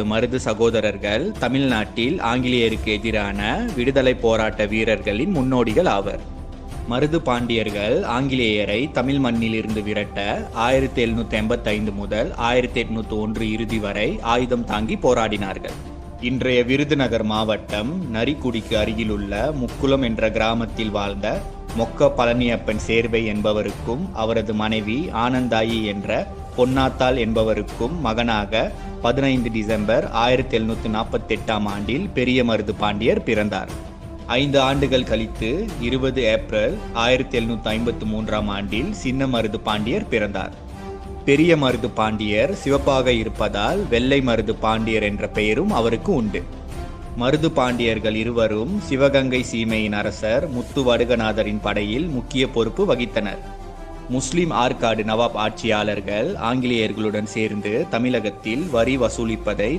எனப்படும் மருது சகோதரர்கள் தமிழ்நாட்டில் ஆங்கிலேயருக்கு எதிரான விடுதலை போராட்ட வீரர்களின் முன்னோடிகள் ஆவர். மருது பாண்டியர்கள் ஆங்கிலேயரை தமிழ் மண்ணிலிருந்து விரட்ட 1785 முதல் 1801 இறுதி வரை ஆயுதம் தாங்கி போராடினார்கள். இன்றைய விருதுநகர் மாவட்டம் நரிக்குடிக்கு அருகிலுள்ள முக்குளம் என்ற கிராமத்தில் வாழ்ந்த மொக்க பழனியப்பன் சேர்வை என்பவருக்கும் அவரது மனைவி ஆனந்தாயி என்ற பொன்னாத்தாள் என்பவருக்கும் மகனாக 15 டிசம்பர் 1748 ஆண்டில் பெரிய மருது பாண்டியர் பிறந்தார். 5 ஆண்டுகள் கழித்து 20 ஏப்ரல் 1753 ஆண்டில் சின்ன மருது பாண்டியர் பிறந்தார். பெரிய மருது பாண்டியர் சிவப்பாக இருப்பதால் வெள்ளை மருது பாண்டியர் என்ற பெயரும் அவருக்கு உண்டு. மருது பாண்டியர்கள் இருவரும் சிவகங்கை சீமையின் அரசர் முத்து வடுகநாதரின் படையில் முக்கிய பொறுப்பு வகித்தனர். முஸ்லிம் ஆற்காடு நவாப் ஆட்சியாளர்கள் ஆங்கிலேயர்களுடன் சேர்ந்து தமிழகத்தில் வரி வசூலிப்பதை